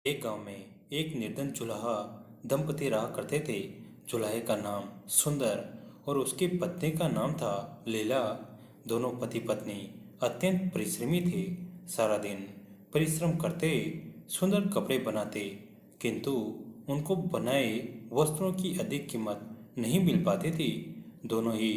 एक गांव में एक निर्धन चूल्हा दंपति रहा करते थे। चूल्हे का नाम सुंदर और उसकी पत्नी का नाम था लीला। दोनों पति पत्नी अत्यंत परिश्रमी थे। सारा दिन परिश्रम करते, सुंदर कपड़े बनाते, किंतु उनको बनाए वस्त्रों की अधिक कीमत नहीं मिल पाती थी। दोनों ही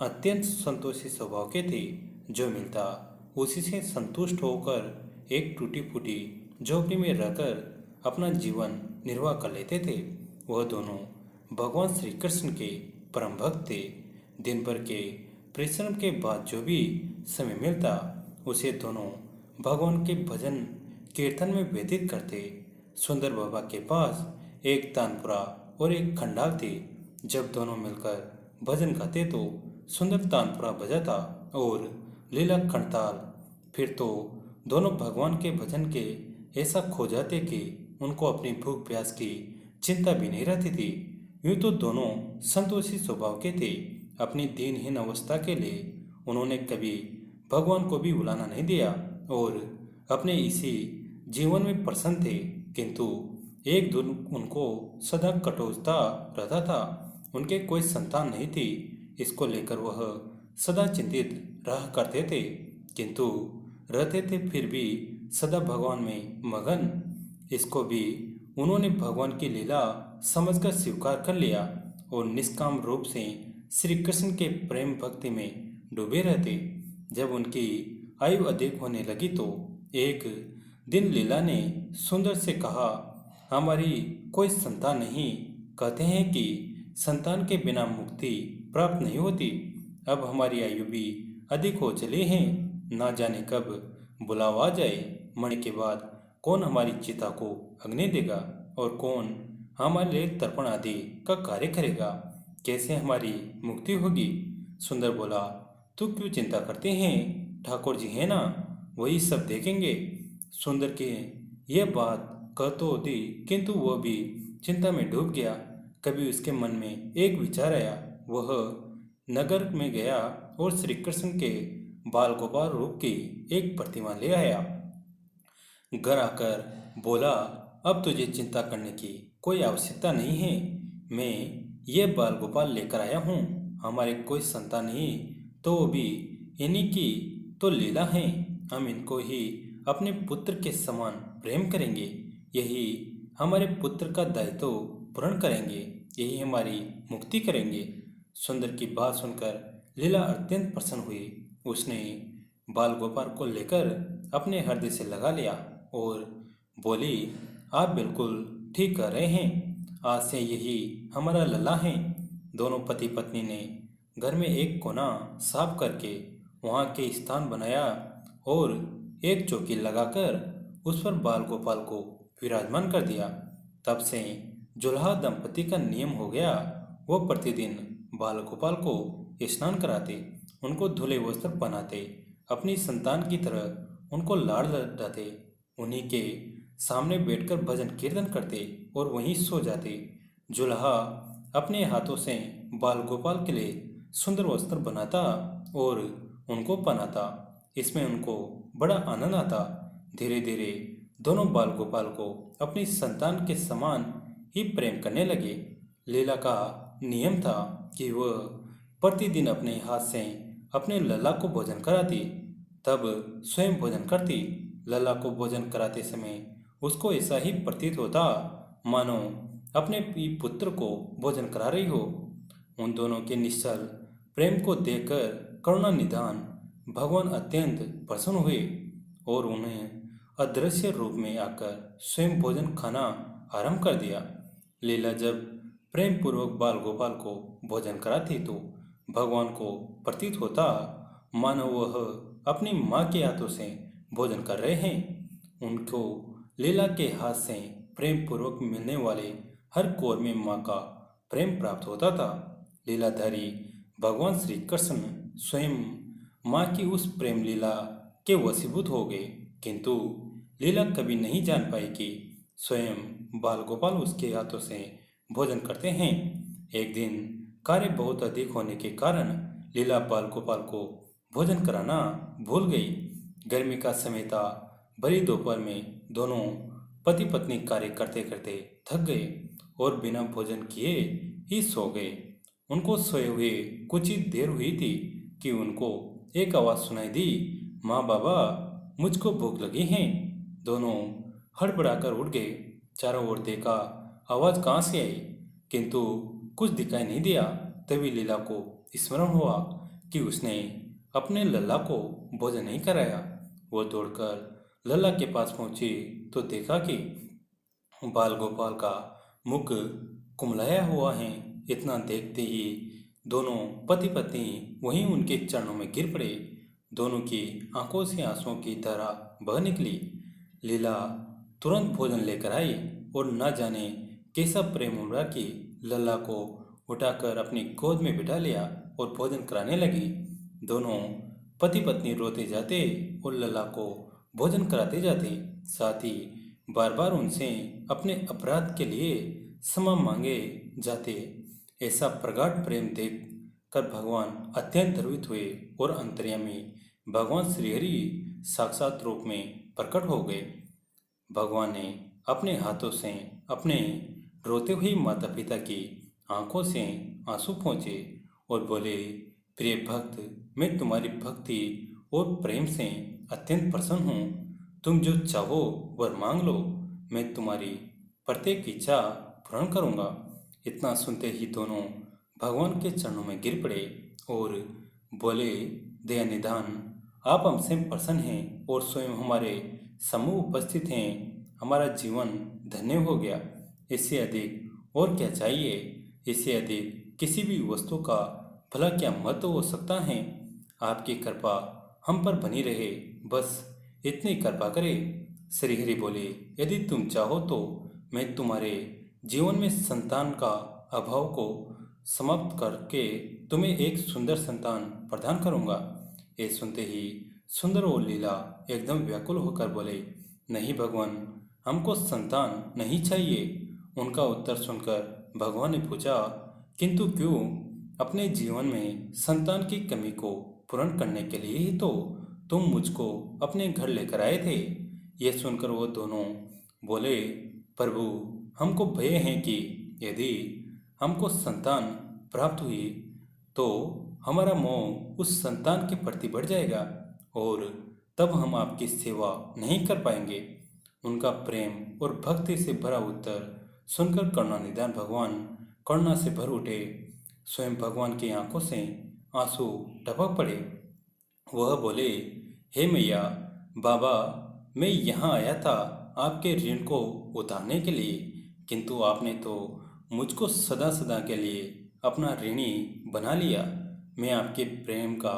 अत्यंत संतोषी स्वभाव के थे। जो मिलता उसी से संतुष्ट होकर एक टूटी फूटी झोपड़ी में रहकर अपना जीवन निर्वाह कर लेते थे। वह दोनों भगवान श्री कृष्ण के परम भक्त थे। दिन भर के परिश्रम के बाद जो भी समय मिलता उसे दोनों भगवान के भजन कीर्तन में व्यतीत करते। सुंदर बाबा के पास एक तानपुरा और एक खंडाल थे। जब दोनों मिलकर भजन गाते तो सुंदर तानपुरा बजाता और लीला खंडताल। फिर तो दोनों भगवान के भजन के ऐसा खो जाते कि उनको अपनी भूख प्यास की चिंता भी नहीं रहती थी। यूं तो दोनों संतोषी स्वभाव के थे। अपनी दीनहीन अवस्था के लिए उन्होंने कभी भगवान को भी बुलाना नहीं दिया और अपने इसी जीवन में प्रसन्न थे। किंतु एक दिन उनको सदा कटोजता रहता था। उनके कोई संतान नहीं थी। इसको लेकर वह सदा चिंतित रहा करते थे, किंतु रहते थे फिर भी सदा भगवान में मगन। इसको भी उन्होंने भगवान की लीला समझकर स्वीकार कर लिया और निष्काम रूप से श्री कृष्ण के प्रेम भक्ति में डूबे रहते। जब उनकी आयु अधिक होने लगी तो एक दिन लीला ने सुंदर से कहा, हमारी कोई संतान नहीं। कहते हैं कि संतान के बिना मुक्ति प्राप्त नहीं होती। अब हमारी आयु भी अधिक हो चली है। ना जाने कब बुलावा आ जाए। मरने के बाद कौन हमारी चिता को अग्नि देगा और कौन हमारे लिए तर्पण आदि का कार्य करेगा। कैसे हमारी मुक्ति होगी। सुंदर बोला, तू क्यों चिंता करते हैं, ठाकुर जी है ना, वही सब देखेंगे। सुंदर के यह बात कह तो दी, किंतु वह भी चिंता में डूब गया। कभी उसके मन में एक विचार आया। वह नगर में गया और श्री कृष्ण के बाल गोपाल रूप की एक प्रतिमा ले आया। घर आकर बोला, अब तुझे चिंता करने की कोई आवश्यकता नहीं है। मैं ये बाल गोपाल लेकर आया हूँ। हमारे कोई संतान नहीं तो वो भी इन्हीं की तो लीला है। हम इनको ही अपने पुत्र के समान प्रेम करेंगे। यही हमारे पुत्र का दायित्व पूर्ण करेंगे। यही हमारी मुक्ति करेंगे। सुंदर की बात सुनकर लीला अत्यंत प्रसन्न हुई। उसने बाल गोपाल को लेकर अपने हृदय से लगा लिया और बोली, आप बिल्कुल ठीक कह रहे हैं। आज से यही हमारा लल्ला है। दोनों पति पत्नी ने घर में एक कोना साफ करके वहाँ के स्थान बनाया और एक चौकी लगाकर उस पर बाल गोपाल को विराजमान कर दिया। तब से जुल्हा दंपति का नियम हो गया। वो प्रतिदिन बाल गोपाल को स्नान कराते, उनको धुले वस्त्र पहनाते, अपनी संतान की तरह उनको लाड़ लडाते, उन्हीं के सामने बैठकर भजन कीर्तन करते और वहीं सो जाते। जुल्हा अपने हाथों से बाल गोपाल के लिए सुंदर वस्त्र बनाता और उनको पहनाता। इसमें उनको बड़ा आनंद आता। धीरे धीरे दोनों बाल गोपाल को अपनी संतान के समान ही प्रेम करने लगे। लीला का नियम था कि वह प्रतिदिन अपने हाथ से अपने लल्ला को भोजन कराती, तब स्वयं भोजन करती। लल्ला को भोजन कराते समय उसको ऐसा ही प्रतीत होता मानो अपने पुत्र को भोजन करा रही हो। उन दोनों के निश्चल प्रेम को देखकर करुणा निधान भगवान अत्यंत प्रसन्न हुए और उन्हें अदृश्य रूप में आकर स्वयं भोजन खाना आरंभ कर दिया। लीला जब प्रेम पूर्वक बाल गोपाल को भोजन कराती तो भगवान को प्रतीत होता मानो वह अपनी माँ के हाथों से भोजन कर रहे हैं। उनको लीला के हाथ से प्रेम पूर्वक मिलने वाले हर कौर में माँ का प्रेम प्राप्त होता था। लीलाधारी भगवान श्री कृष्ण स्वयं माँ की उस प्रेम लीला के वशीभूत हो गए, किंतु लीला कभी नहीं जान पाई कि स्वयं बाल गोपाल उसके हाथों से भोजन करते हैं। एक दिन कार्य बहुत अधिक होने के कारण लीला बाल गोपाल को भोजन कराना भूल गई। गर्मी का समय था। भरी दोपहर में दोनों पति पत्नी कार्य करते करते थक गए और बिना भोजन किए ही सो गए। उनको सोए हुए कुछ ही देर हुई थी कि उनको एक आवाज़ सुनाई दी, माँ बाबा, मुझको भूख लगी है। दोनों हड़बड़ाकर उठ गए। चारों ओर देखा, आवाज़ कहाँ से आई, किंतु कुछ दिखाई नहीं दिया। तभी लीला को स्मरण हुआ कि उसने अपने लल्ला को भोजन नहीं कराया। वो दौड़कर लल्ला के पास पहुंची तो देखा कि बाल गोपाल का मुख कुमलाया हुआ है। इतना देखते ही दोनों पति पत्नी वहीं उनके चरणों में गिर पड़े। दोनों की आंखों से आंसुओं की धारा बह निकली। लीला तुरंत भोजन लेकर आई और न जाने कैसा प्रेम उमड़ा कि लल्ला को उठाकर अपनी गोद में बिठा लिया और भोजन कराने लगी। दोनों पति पत्नी रोते जाते और लल्ला को भोजन कराते जाते, साथ ही बार बार उनसे अपने अपराध के लिए क्षमा मांगे जाते। ऐसा प्रगाढ़ प्रेम देख कर भगवान अत्यंत द्रवित हुए और अंतर्यामी भगवान श्रीहरि साक्षात रूप में प्रकट हो गए। भगवान ने अपने हाथों से अपने रोते हुए माता पिता की आंखों से आंसू पोंछे और बोले, प्रिय भक्त, मैं तुम्हारी भक्ति और प्रेम से अत्यंत प्रसन्न हूँ। तुम जो चाहो वर मांग लो, मैं तुम्हारी प्रत्येक इच्छा पूर्ण करूँगा। इतना सुनते ही दोनों भगवान के चरणों में गिर पड़े और बोले, दया निधान, आप हमसे प्रसन्न हैं और स्वयं हमारे समूह उपस्थित हैं। हमारा जीवन धन्य हो गया। इससे अधिक और क्या चाहिए? इससे अधिक किसी भी वस्तु का भला क्या महत्व हो सकता है? आपकी कृपा हम पर बनी रहे, बस इतनी कृपा करें। श्रीहरि बोले, यदि तुम चाहो तो मैं तुम्हारे जीवन में संतान का अभाव को समाप्त करके तुम्हें एक सुंदर संतान प्रदान करूंगा। ये सुनते ही सुंदर और लीला एकदम व्याकुल होकर बोले, नहीं भगवान, हमको संतान नहीं चाहिए। उनका उत्तर सुनकर भगवान ने पूछा, किंतु क्यों? अपने जीवन में संतान की कमी को पूर्ण करने के लिए ही तो तुम मुझको अपने घर लेकर आए थे। यह सुनकर वो दोनों बोले, प्रभु, हमको भय है कि यदि हमको संतान प्राप्त हुई तो हमारा मोह उस संतान के प्रति बढ़ जाएगा और तब हम आपकी सेवा नहीं कर पाएंगे। उनका प्रेम और भक्ति से भरा उत्तर सुनकर करुणानिधान भगवान करुणा से भर उठे। स्वयं भगवान की आंखों से आंसू टपक पड़े। वह बोले, हे मैया, बाबा, मैं यहाँ आया था आपके ऋण को उतारने के लिए, किंतु आपने तो मुझको सदा सदा के लिए अपना ऋणी बना लिया। मैं आपके प्रेम का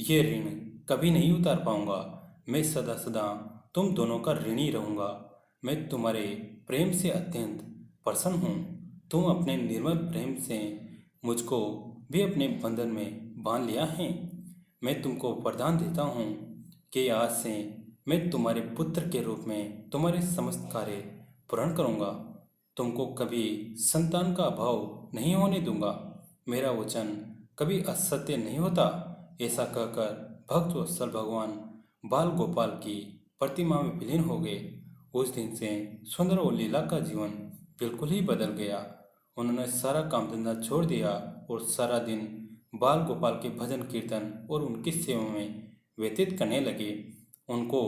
ये ऋण कभी नहीं उतार पाऊंगा। मैं सदा सदा तुम दोनों का ऋणी रहूंगा। मैं तुम्हारे प्रेम से अत्यंत प्रसन्न हूँ। तुम अपने निर्मल प्रेम से मुझको भी अपने बंधन में बांध लिया है। मैं तुमको वरदान देता हूँ कि आज से मैं तुम्हारे पुत्र के रूप में तुम्हारे समस्त कार्य पूर्ण करूँगा। तुमको कभी संतान का अभाव नहीं होने दूंगा। मेरा वचन कभी असत्य नहीं होता। ऐसा कहकर भक्त वत्सल भगवान बाल गोपाल की प्रतिमा में विलीन हो गए। उस दिन से सुंदर और लीला का जीवन बिल्कुल ही बदल गया। उन्होंने सारा काम धंधा छोड़ दिया और सारा दिन बाल गोपाल के भजन कीर्तन और उनकी सेवा में व्यतीत करने लगे। उनको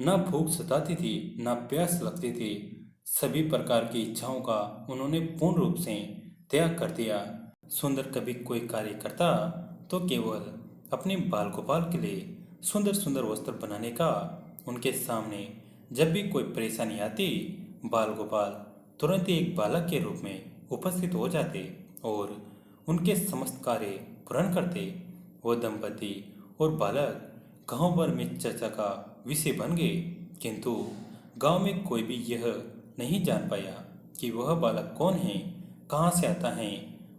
न भूख सताती थी, न प्यास लगती थी। सभी प्रकार की इच्छाओं का उन्होंने पूर्ण रूप से त्याग कर दिया। सुंदर कभी कोई कार्य करता तो केवल अपने बाल गोपाल के लिए सुंदर सुंदर वस्त्र बनाने का। उनके सामने जब भी कोई परेशानी आती, बाल गोपाल तुरंत ही एक बालक के रूप में उपस्थित हो जाते और उनके समस्त कार्य पूर्ण करते। वो दंपति और बालक गांव भर में चर्चा का विषय बन गए, किंतु गांव में कोई भी यह नहीं जान पाया कि वह बालक कौन है, कहाँ से आता है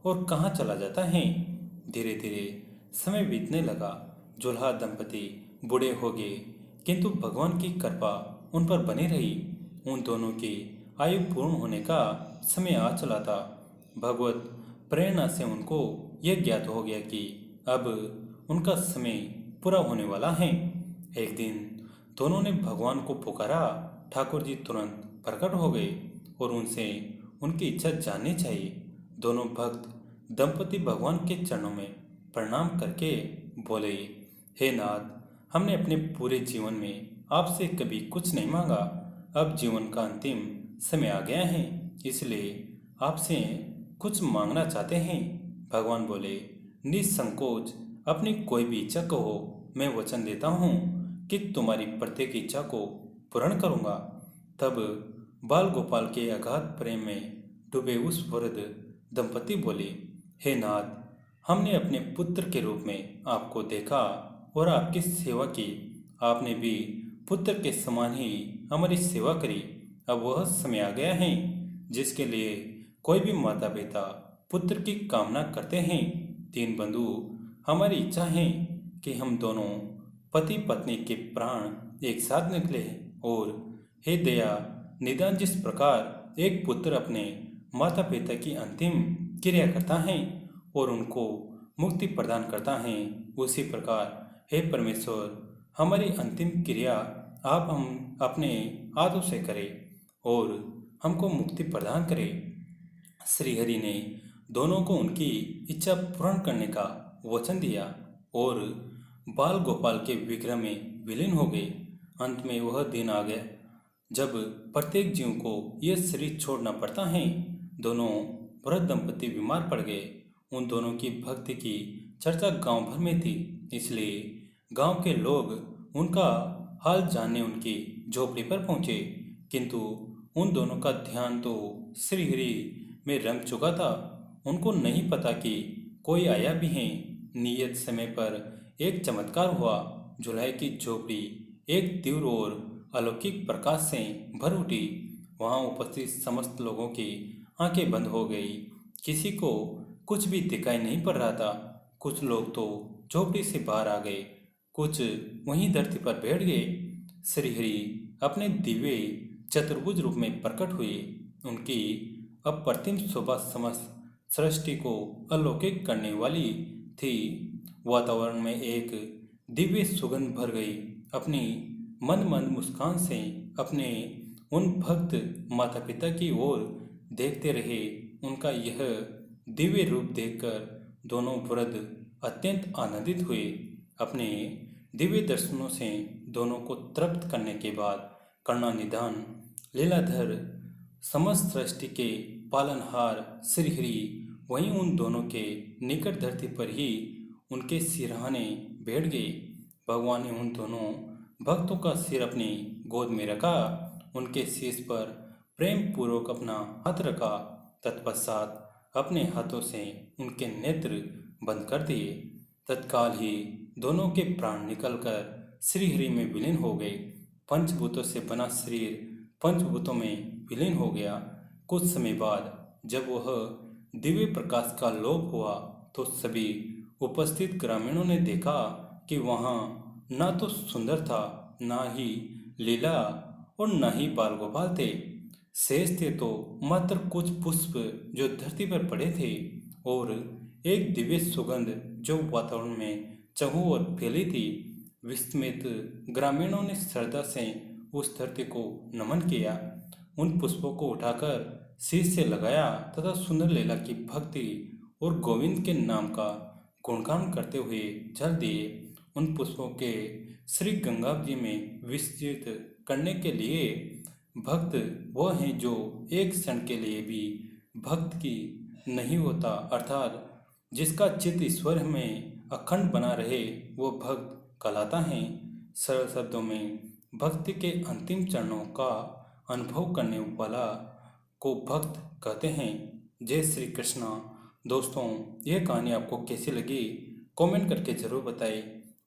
और कहाँ चला जाता है। धीरे धीरे समय बीतने लगा। जुल्हा दंपति बूढ़े हो गए, किंतु भगवान की कृपा उन पर बनी रही। उन दोनों की आयु पूर्ण होने का समय आ चला था। भगवत प्रेरणा से उनको यह ज्ञात हो गया कि अब उनका समय पूरा होने वाला है। एक दिन दोनों ने भगवान को पुकारा, ठाकुर जी तुरंत प्रकट हो गए और उनसे उनकी इच्छा जाननी चाहिए। दोनों भक्त दंपति भगवान के चरणों में प्रणाम करके बोले, हे नाथ, हमने अपने पूरे जीवन में आपसे कभी कुछ नहीं मांगा। अब जीवन का अंतिम समय आ गया है, इसलिए आपसे कुछ मांगना चाहते हैं। भगवान बोले, निसंकोच अपनी कोई भी इच्छा कहो, मैं वचन देता हूँ कि तुम्हारी प्रत्येक इच्छा को पूर्ण करूँगा। तब बाल गोपाल के अगाध प्रेम में डूबे उस वृद्ध दंपति बोले, हे नाथ, हमने अपने पुत्र के रूप में आपको देखा और आपकी सेवा की। आपने भी पुत्र के समान ही हमारी सेवा करी। अब वह समय आ गया है जिसके लिए कोई भी माता पिता पुत्र की कामना करते हैं। तीन बंधु, हमारी इच्छा है कि हम दोनों पति पत्नी के प्राण एक साथ निकले। और हे दया निदान, जिस प्रकार एक पुत्र अपने माता पिता की अंतिम क्रिया करता है और उनको मुक्ति प्रदान करता है, उसी प्रकार हे परमेश्वर, हमारी अंतिम क्रिया आप हम अपने हाथों से करें और हमको मुक्ति प्रदान करें। श्रीहरि ने दोनों को उनकी इच्छा पूर्ण करने का वचन दिया और बाल गोपाल के विग्रह में विलीन हो गए। अंत में वह दिन आ गया जब प्रत्येक जीव को यह शरीर छोड़ना पड़ता है। दोनों वृद्ध दंपति बीमार पड़ गए। उन दोनों की भक्ति की चर्चा गांव भर में थी, इसलिए गांव के लोग उनका हाल जानने उनकी झोपड़ी पर पहुंचे। किंतु उन दोनों का ध्यान तो श्रीहरि में रंग चुका था। उनको नहीं पता कि कोई आया भी है। नियत समय पर एक चमत्कार हुआ। जुलाई की झोपड़ी एक तीव्र और अलौकिक प्रकाश से भर उठी। वहां उपस्थित समस्त लोगों की आंखें बंद हो गई। किसी को कुछ भी दिखाई नहीं पड़ रहा था। कुछ लोग तो झोपड़ी से बाहर आ गए, कुछ वहीं धरती पर बैठ गए। श्रीहरि अपने दिव्य चतुर्भुज रूप में प्रकट हुए। उनकी अप्रतिम शोभा समस्त सृष्टि को अलौकिक करने वाली थी। वातावरण में एक दिव्य सुगंध भर गई। अपनी मंद मंद मुस्कान से अपने उन भक्त माता पिता की ओर देखते रहे। उनका यह दिव्य रूप देखकर दोनों वृद्ध अत्यंत आनंदित हुए। अपने दिव्य दर्शनों से दोनों को तृप्त करने के बाद करुणानिधान लीलाधर समस्त सृष्टि के पालनहार श्रीहरि वहीं उन दोनों के निकट धरती पर ही उनके सिरहाने बैठ गए। भगवान ने उन दोनों भक्तों का सिर अपनी गोद में रखा, उनके शीश पर प्रेम पूर्वक अपना हाथ रखा। तत्पश्चात अपने हाथों से उनके नेत्र बंद कर दिए। तत्काल ही दोनों के प्राण निकलकर श्रीहरि में विलीन हो गए। पंचभूतों से बना शरीर पंचभूतों में विलीन हो गया। कुछ समय बाद जब वह दिव्य प्रकाश का लोप हुआ तो सभी उपस्थित ग्रामीणों ने देखा कि वहाँ ना तो सुंदर था, ना ही लीला और ना ही बाल गोपाल थे। शेष थे तो मात्र कुछ पुष्प जो धरती पर पड़े थे और एक दिव्य सुगंध जो वातावरण में चहु और फैली थी। विस्मित ग्रामीणों ने श्रद्धा से उस धरती को नमन किया, उन पुष्पों को उठाकर शीश से लगाया तथा सुंदर लीला की भक्ति और गोविंद के नाम का गुणगान करते हुए जल दिए। उन पुष्पों के श्री गंगा जी में विसर्जित करने के लिए भक्त वह हैं जो एक क्षण के लिए भी भक्त की नहीं होता, अर्थात जिसका चित्त ईश्वर में अखंड बना रहे वो भक्त कहलाता है। सरल शब्दों में भक्ति के अंतिम चरणों का अनुभव करने वाला को भक्त कहते हैं। जय श्री कृष्णा। दोस्तों, यह कहानी आपको कैसी लगी कमेंट करके ज़रूर बताएं।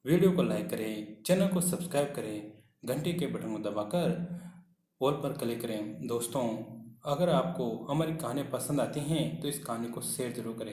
वीडियो को लाइक करें, चैनल को सब्सक्राइब करें, घंटी के बटन को दबाकर ऑल पर क्लिक करें। दोस्तों, अगर आपको हमारी कहानी पसंद आती हैं तो इस कहानी को शेयर जरूर करें।